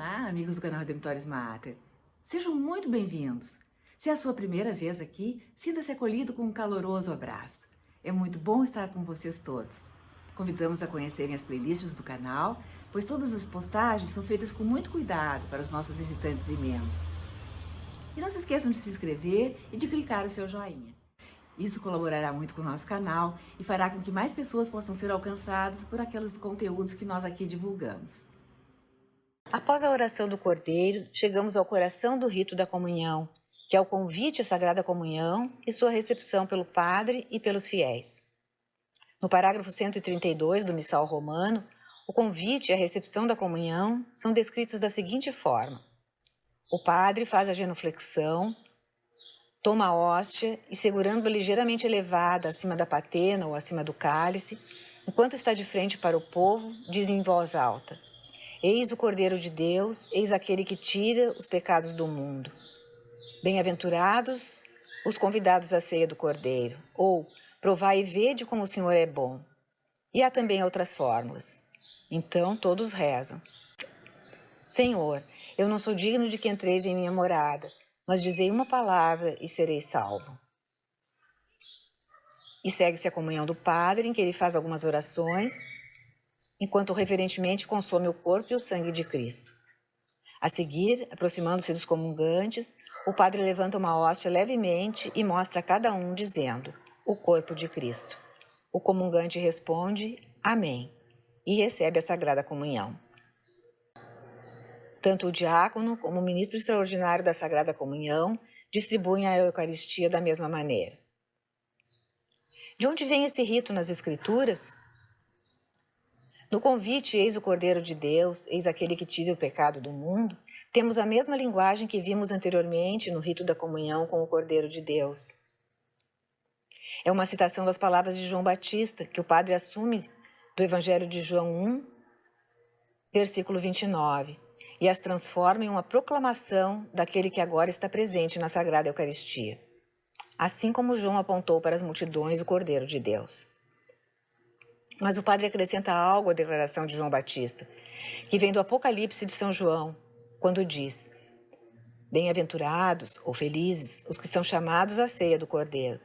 Olá, amigos do canal Redemptoris Mater. Sejam muito bem-vindos. Se é a sua primeira vez aqui, sinta-se acolhido com um caloroso abraço. É muito bom estar com vocês todos. Convidamos a conhecerem as playlists do canal, pois todas as postagens são feitas com muito cuidado para os nossos visitantes e membros. E não se esqueçam de se inscrever e de clicar o seu joinha. Isso colaborará muito com o nosso canal e fará com que mais pessoas possam ser alcançadas por aqueles conteúdos que nós aqui divulgamos. Após a oração do Cordeiro, chegamos ao coração do rito da comunhão, que é o convite à Sagrada Comunhão e sua recepção pelo Padre e pelos fiéis. No parágrafo 132 do Missal Romano, o convite e a recepção da comunhão são descritos da seguinte forma: o Padre faz a genuflexão, toma a hóstia e, segurando-a ligeiramente elevada acima da patena ou acima do cálice, enquanto está de frente para o povo, diz em voz alta: Eis o Cordeiro de Deus, eis aquele que tira os pecados do mundo. Bem-aventurados os convidados à ceia do Cordeiro, ou provai e vede como o Senhor é bom. E há também outras fórmulas. Então todos rezam: Senhor, eu não sou digno de que entreis em minha morada, mas dizei uma palavra e serei salvo. E segue-se a comunhão do Padre, em que ele faz algumas orações, enquanto reverentemente consome o corpo e o sangue de Cristo. A seguir, aproximando-se dos comungantes, o Padre levanta uma hóstia levemente e mostra a cada um, dizendo: o corpo de Cristo. O comungante responde: Amém, e recebe a Sagrada Comunhão. Tanto o diácono como o ministro extraordinário da Sagrada Comunhão distribuem a Eucaristia da mesma maneira. De onde vem esse rito nas Escrituras? No convite, eis o Cordeiro de Deus, eis aquele que tira o pecado do mundo, temos a mesma linguagem que vimos anteriormente no rito da comunhão com o Cordeiro de Deus. É uma citação das palavras de João Batista, que o padre assume do Evangelho de João 1, versículo 29, e as transforma em uma proclamação daquele que agora está presente na Sagrada Eucaristia. Assim como João apontou para as multidões o Cordeiro de Deus. Mas o padre acrescenta algo à declaração de João Batista, que vem do Apocalipse de São João, quando diz: Bem-aventurados ou felizes os que são chamados à ceia do Cordeiro.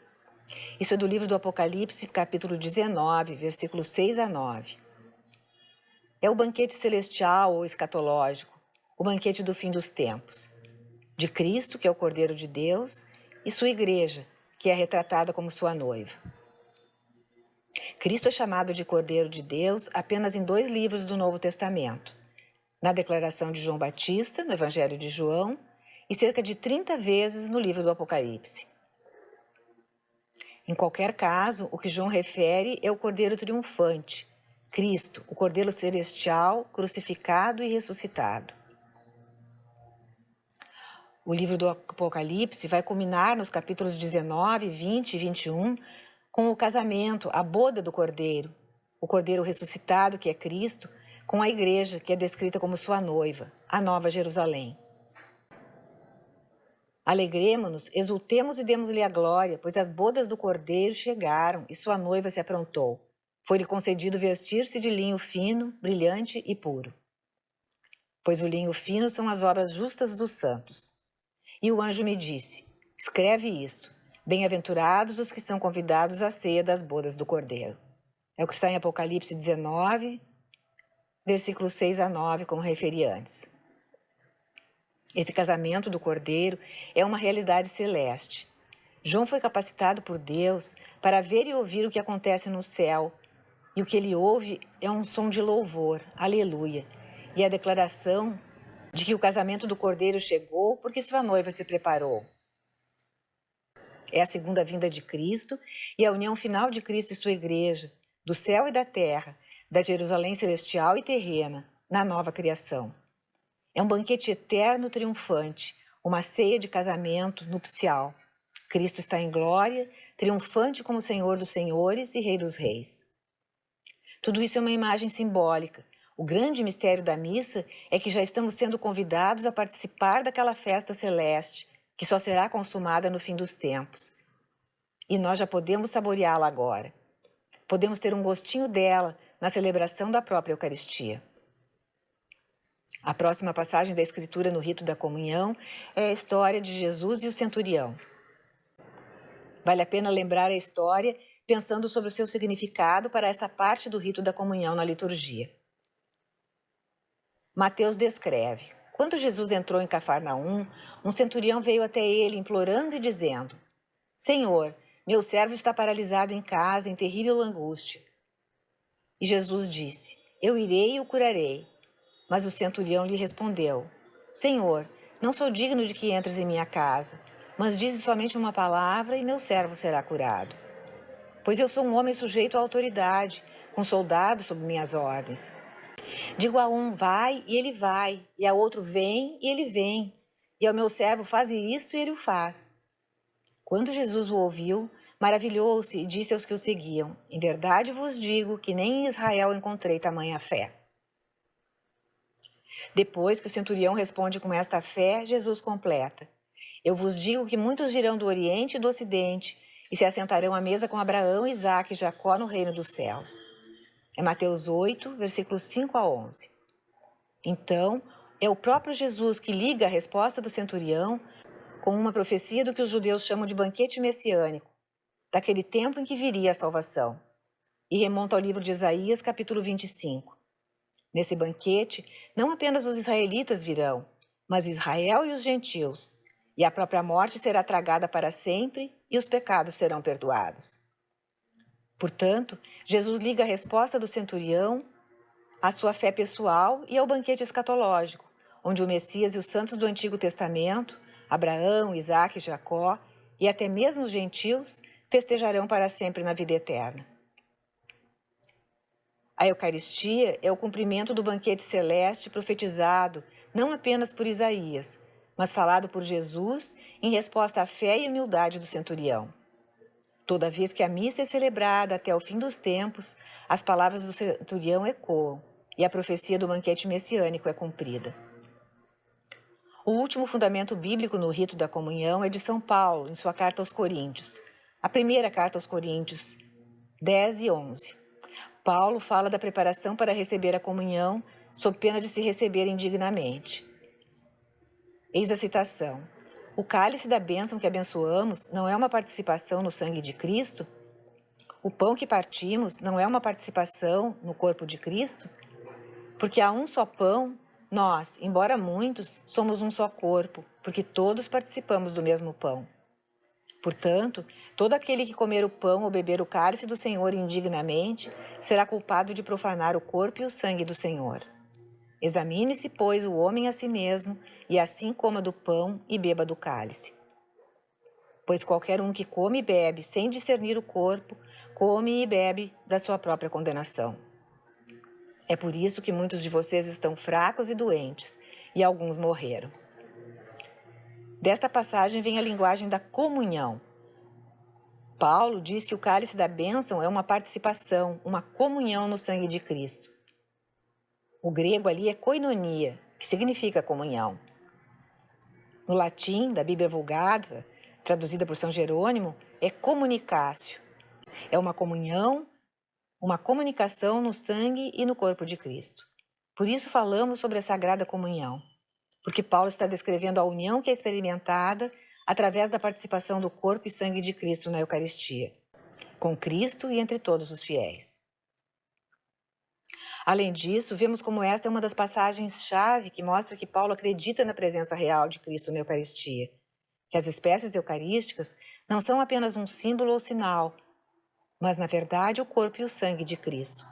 Isso é do livro do Apocalipse, capítulo 19, versículos 6 a 9. É o banquete celestial ou escatológico, o banquete do fim dos tempos, de Cristo, que é o Cordeiro de Deus, e sua igreja, que é retratada como sua noiva. Cristo é chamado de Cordeiro de Deus apenas em 2 livros do Novo Testamento, na declaração de João Batista, no Evangelho de João, e cerca de 30 vezes no livro do Apocalipse. Em qualquer caso, o que João refere é o Cordeiro triunfante, Cristo, o Cordeiro celestial, crucificado e ressuscitado. O livro do Apocalipse vai culminar nos capítulos 19, 20 e 21 com o casamento, a boda do Cordeiro, o Cordeiro ressuscitado, que é Cristo, com a igreja, que é descrita como sua noiva, a Nova Jerusalém. Alegremo-nos, exultemos e demos-lhe a glória, pois as bodas do Cordeiro chegaram e sua noiva se aprontou. Foi-lhe concedido vestir-se de linho fino, brilhante e puro. Pois o linho fino são as obras justas dos santos. E o anjo me disse: escreve isto: bem-aventurados os que são convidados à ceia das bodas do Cordeiro. É o que está em Apocalipse 19, versículos 6 a 9, como referi antes. Esse casamento do Cordeiro é uma realidade celeste. João foi capacitado por Deus para ver e ouvir o que acontece no céu, e o que ele ouve é um som de louvor, aleluia, e a declaração de que o casamento do Cordeiro chegou porque sua noiva se preparou. É a segunda vinda de Cristo e a união final de Cristo e sua igreja, do céu e da terra, da Jerusalém celestial e terrena, na nova criação. É um banquete eterno triunfante, uma ceia de casamento nupcial. Cristo está em glória, triunfante como Senhor dos senhores e Rei dos reis. Tudo isso é uma imagem simbólica. O grande mistério da missa é que já estamos sendo convidados a participar daquela festa celeste, que só será consumada no fim dos tempos. E nós já podemos saboreá-la agora. Podemos ter um gostinho dela na celebração da própria Eucaristia. A próxima passagem da Escritura no rito da comunhão é a história de Jesus e o centurião. Vale a pena lembrar a história pensando sobre o seu significado para essa parte do rito da comunhão na liturgia. Mateus descreve: quando Jesus entrou em Cafarnaum, um centurião veio até ele implorando e dizendo: Senhor, meu servo está paralisado em casa, em terrível angústia. E Jesus disse: Eu irei e o curarei. Mas o centurião lhe respondeu: Senhor, não sou digno de que entres em minha casa, mas dize somente uma palavra e meu servo será curado. Pois eu sou um homem sujeito à autoridade, com soldados sob minhas ordens. Digo a um, vai, e ele vai, e a outro, vem, e ele vem, e ao meu servo, faze isto, e ele o faz. Quando Jesus o ouviu, maravilhou-se e disse aos que o seguiam: Em verdade vos digo que nem em Israel encontrei tamanha fé. Depois que o centurião responde com esta fé, Jesus completa: Eu vos digo que muitos virão do Oriente e do Ocidente e se assentarão à mesa com Abraão, Isaque e Jacó no reino dos céus. É Mateus 8, versículos 5 a 11. Então, é o próprio Jesus que liga a resposta do centurião com uma profecia do que os judeus chamam de banquete messiânico, daquele tempo em que viria a salvação, e remonta ao livro de Isaías, capítulo 25. Nesse banquete, não apenas os israelitas virão, mas Israel e os gentios, e a própria morte será tragada para sempre e os pecados serão perdoados. Portanto, Jesus liga a resposta do centurião à sua fé pessoal e ao banquete escatológico, onde o Messias e os santos do Antigo Testamento, Abraão, Isaque e Jacó, e até mesmo os gentios, festejarão para sempre na vida eterna. A Eucaristia é o cumprimento do banquete celeste profetizado não apenas por Isaías, mas falado por Jesus em resposta à fé e humildade do centurião. Toda vez que a missa é celebrada até o fim dos tempos, as palavras do centurião ecoam e a profecia do banquete messiânico é cumprida. O último fundamento bíblico no rito da comunhão é de São Paulo, em sua carta aos Coríntios. A primeira carta aos Coríntios, 10 e 11. Paulo fala da preparação para receber a comunhão, sob pena de se receber indignamente. Eis a citação: O cálice da bênção que abençoamos não é uma participação no sangue de Cristo? O pão que partimos não é uma participação no corpo de Cristo? Porque há um só pão, nós, embora muitos, somos um só corpo, porque todos participamos do mesmo pão. Portanto, todo aquele que comer o pão ou beber o cálice do Senhor indignamente será culpado de profanar o corpo e o sangue do Senhor. Examine-se, pois, o homem a si mesmo, e assim coma do pão e beba do cálice. Pois qualquer um que come e bebe sem discernir o corpo, come e bebe da sua própria condenação. É por isso que muitos de vocês estão fracos e doentes, e alguns morreram. Desta passagem vem a linguagem da comunhão. Paulo diz que o cálice da bênção é uma participação, uma comunhão no sangue de Cristo. O grego ali é koinonia, que significa comunhão. No latim, da Bíblia Vulgata, traduzida por São Jerônimo, é comunicatio. É uma comunhão, uma comunicação no sangue e no corpo de Cristo. Por isso falamos sobre a Sagrada Comunhão, porque Paulo está descrevendo a união que é experimentada através da participação do corpo e sangue de Cristo na Eucaristia, com Cristo e entre todos os fiéis. Além disso, vemos como esta é uma das passagens-chave que mostra que Paulo acredita na presença real de Cristo na Eucaristia, que as espécies eucarísticas não são apenas um símbolo ou sinal, mas, na verdade, o corpo e o sangue de Cristo.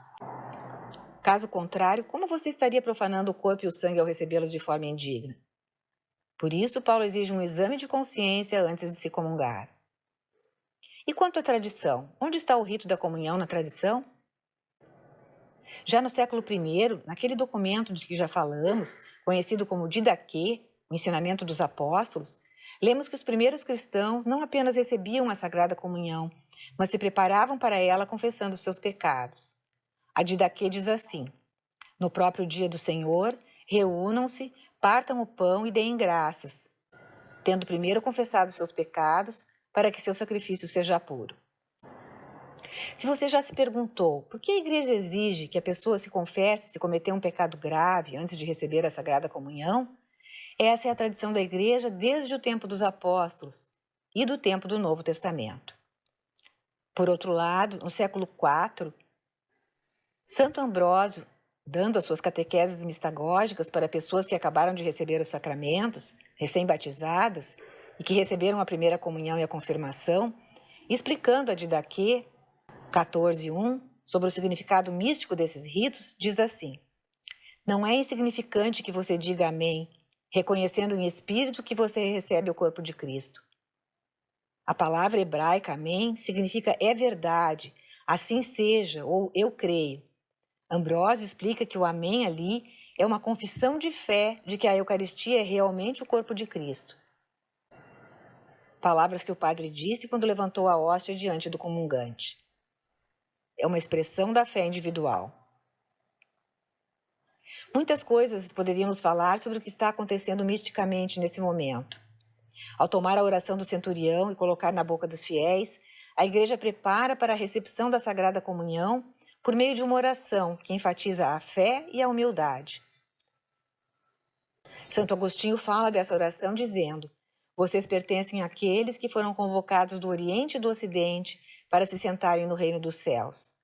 Caso contrário, como você estaria profanando o corpo e o sangue ao recebê-los de forma indigna? Por isso, Paulo exige um exame de consciência antes de se comungar. E quanto à tradição? Onde está o rito da comunhão na tradição? Já no século I, naquele documento de que já falamos, conhecido como Didaquê, o ensinamento dos apóstolos, lemos que os primeiros cristãos não apenas recebiam a Sagrada Comunhão, mas se preparavam para ela confessando os seus pecados. A Didaquê diz assim: No próprio dia do Senhor, reúnam-se, partam o pão e deem graças, tendo primeiro confessado os seus pecados, para que seu sacrifício seja puro. Se você já se perguntou por que a igreja exige que a pessoa se confesse se cometeu um pecado grave antes de receber a Sagrada Comunhão, essa é a tradição da igreja desde o tempo dos apóstolos e do tempo do Novo Testamento. Por outro lado, no século IV, Santo Ambrósio, dando as suas catequeses mistagógicas para pessoas que acabaram de receber os sacramentos, recém-batizadas, e que receberam a primeira comunhão e a confirmação, explicando a Didaquê 14:1 sobre o significado místico desses ritos, diz assim: não é insignificante que você diga amém, reconhecendo em espírito que você recebe o corpo de Cristo. A palavra hebraica amém significa é verdade, assim seja ou eu creio. Ambrósio explica que o amém ali é uma confissão de fé de que a Eucaristia é realmente o corpo de Cristo. Palavras que o padre disse quando levantou a hóstia diante do comungante. É uma expressão da fé individual. Muitas coisas poderíamos falar sobre o que está acontecendo misticamente nesse momento. Ao tomar a oração do centurião e colocar na boca dos fiéis, a igreja prepara para a recepção da Sagrada Comunhão por meio de uma oração que enfatiza a fé e a humildade. Santo Agostinho fala dessa oração dizendo: vocês pertencem àqueles que foram convocados do Oriente e do Ocidente para se sentarem no reino dos céus.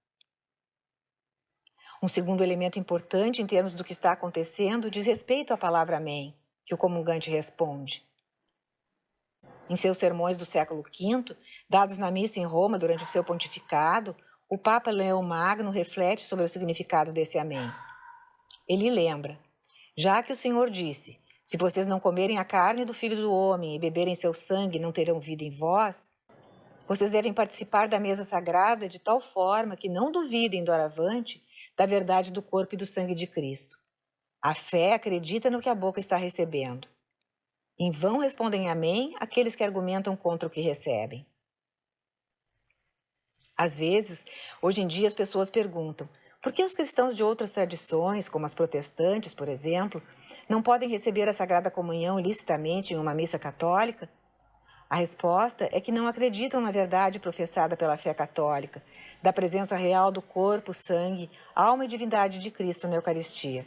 Um segundo elemento importante em termos do que está acontecendo diz respeito à palavra amém, que o comungante responde. Em seus sermões do século V, dados na missa em Roma durante o seu pontificado, o Papa Leão Magno reflete sobre o significado desse amém. Ele lembra: já que o Senhor disse, se vocês não comerem a carne do Filho do Homem e beberem seu sangue, não terão vida em vós, vocês devem participar da mesa sagrada de tal forma que não duvidem doravante da verdade do corpo e do sangue de Cristo. A fé acredita no que a boca está recebendo. Em vão respondem amém aqueles que argumentam contra o que recebem. Às vezes, hoje em dia, as pessoas perguntam: por que os cristãos de outras tradições, como as protestantes, por exemplo, não podem receber a Sagrada Comunhão licitamente em uma missa católica? A resposta é que não acreditam na verdade professada pela fé católica, da presença real do corpo, sangue, alma e divindade de Cristo na Eucaristia.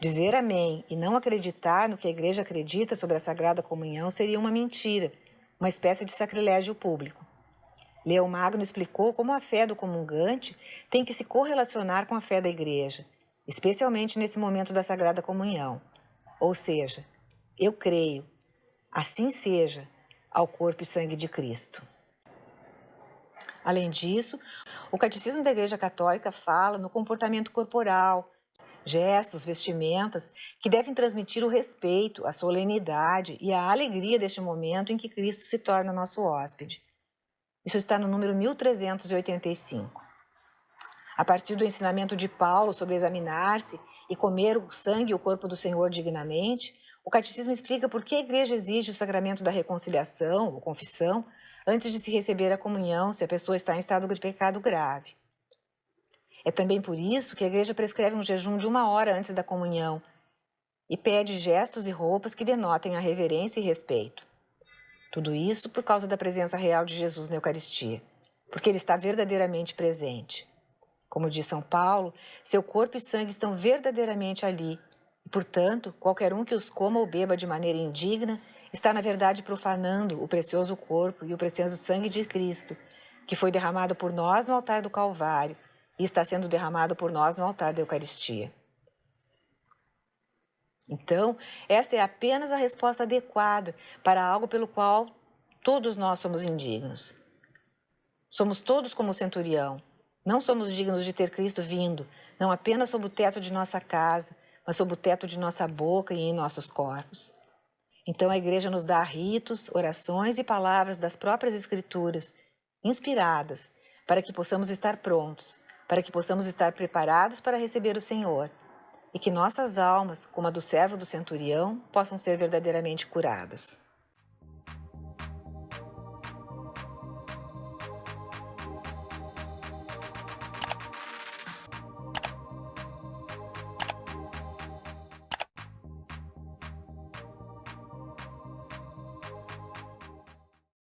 Dizer amém e não acreditar no que a Igreja acredita sobre a Sagrada Comunhão seria uma mentira, uma espécie de sacrilégio público. Leão Magno explicou como a fé do comungante tem que se correlacionar com a fé da Igreja, especialmente nesse momento da Sagrada Comunhão. Ou seja, eu creio, assim seja, ao corpo e sangue de Cristo. Além disso, o Catecismo da Igreja Católica fala no comportamento corporal, gestos, vestimentas, que devem transmitir o respeito, a solenidade e a alegria deste momento em que Cristo se torna nosso hóspede. Isso está no número 1385. A partir do ensinamento de Paulo sobre examinar-se e comer o sangue e o corpo do Senhor dignamente, o Catecismo explica por que a Igreja exige o sacramento da reconciliação ou confissão antes de se receber a comunhão se a pessoa está em estado de pecado grave. É também por isso que a Igreja prescreve um jejum de 1 hora antes da comunhão e pede gestos e roupas que denotem a reverência e respeito. Tudo isso por causa da presença real de Jesus na Eucaristia, porque ele está verdadeiramente presente. Como diz São Paulo, seu corpo e sangue estão verdadeiramente ali, e, portanto, qualquer um que os coma ou beba de maneira indigna está, na verdade, profanando o precioso corpo e o precioso sangue de Cristo, que foi derramado por nós no altar do Calvário e está sendo derramado por nós no altar da Eucaristia. Então, esta é apenas a resposta adequada para algo pelo qual todos nós somos indignos. Somos todos como o centurião. Não somos dignos de ter Cristo vindo, não apenas sob o teto de nossa casa, mas sob o teto de nossa boca e em nossos corpos. Então a Igreja nos dá ritos, orações e palavras das próprias Escrituras, inspiradas, para que possamos estar prontos, para que possamos estar preparados para receber o Senhor, e que nossas almas, como a do servo do centurião, possam ser verdadeiramente curadas.